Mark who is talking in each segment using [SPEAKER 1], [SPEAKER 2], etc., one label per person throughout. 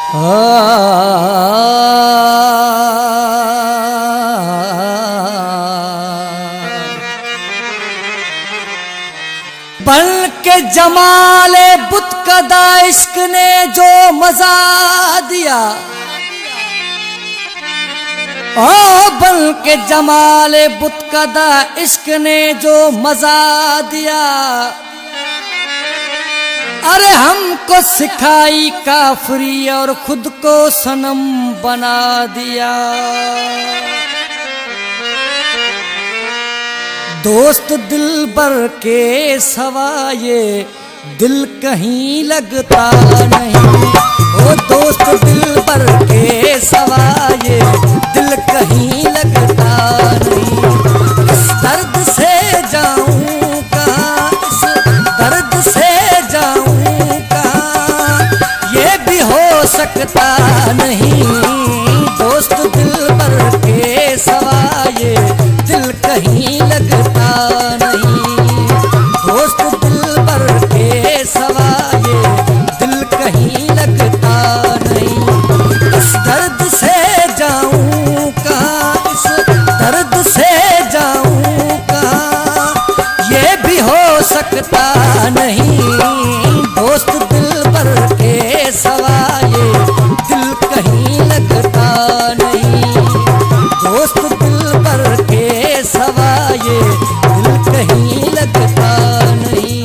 [SPEAKER 1] बन के जमाले बुत कदा इश्क ने जो मजा दिया, ओ बन के जमाले बुत कदा इश्क ने जो मजा दिया। अरे हमको सिखाई काफरी और खुद को सनम बना दिया। दोस्त दिलबर के सवाए दिल कहीं लगता नहीं, ओ दोस्त दिलबर के सवाए दिल कहीं लगता नहीं। इस दर्द से जाऊं कहाँ, इस दर्द से जाऊं कहाँ, ये भी हो सकता नहीं। दोस्त दिलबर के सवाए दिल कहीं लगता नहीं, दोस्त दिलबर के सवाए दिल कहीं लगता नहीं। इस दर्द से जाऊं कहाँ, इस दर्द से जाऊं कहाँ, ये भी हो सकता नहीं। दोस्त दिलबर के सवाए दिल कहीं लगता नहीं, दोस्त दिलबर के सवाए दिल कहीं लगता नहीं।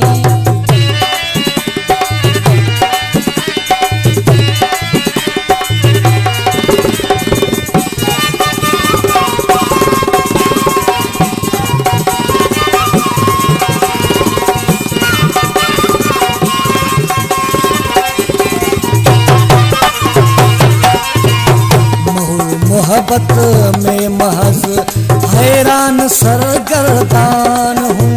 [SPEAKER 1] मोहब्बत में महज हैरान सरगर्दान हूँ,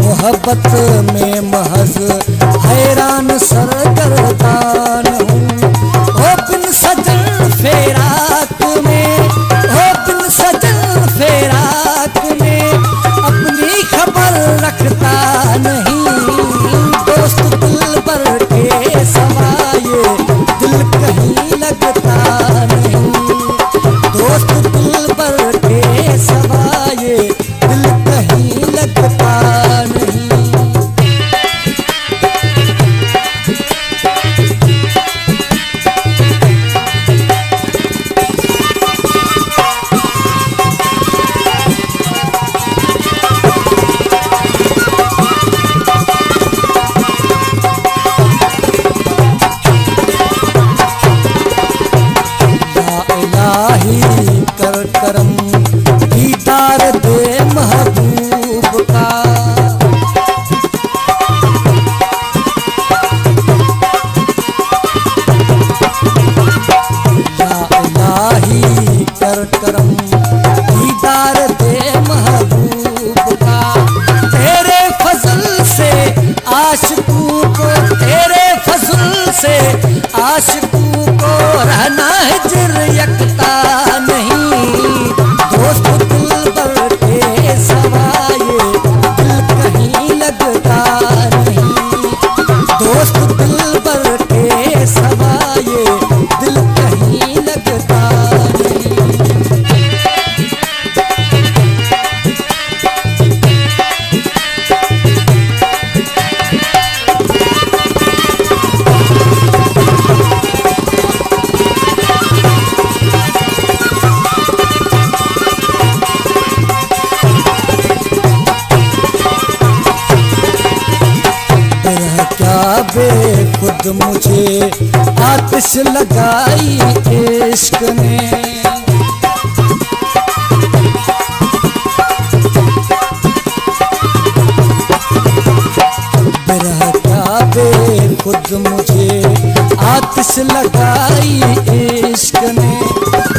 [SPEAKER 1] मोहब्बत में महज हैरान सरगर्दान हूँ। ओ बिन सजन फेराक में, ओ बिन सजन फेराक में अपनी खबर रखता नहीं। दोस्त दिलबर के सवाए दिल कहीं लगता नहीं, दोस्त दिलबर के सवाए दिल कहीं लगता नहीं। कर करम दीदार दे महबूब का, या इलाही कर करम दीदार दे महबूब का। तेरे फजल से आशिकू को, तेरे फजल से आशिकू को रहना हिजर यकता नहीं। दोस्त दिलबर के सवाए दिल कहीं लगता नहीं, दोस्त दिलबर के सवाए दिल कहीं लगता नहीं। बेखुद मुझे आतिश लगाई इश्क ने, बिरह क्या बेखुद मुझे आतिश लगाई इश्क ने।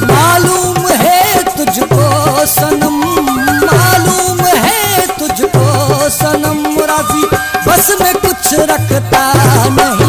[SPEAKER 1] मालूम है तुझको सनम, मालूम है तुझको सनम, राजी बस में कुछ रखता नहीं।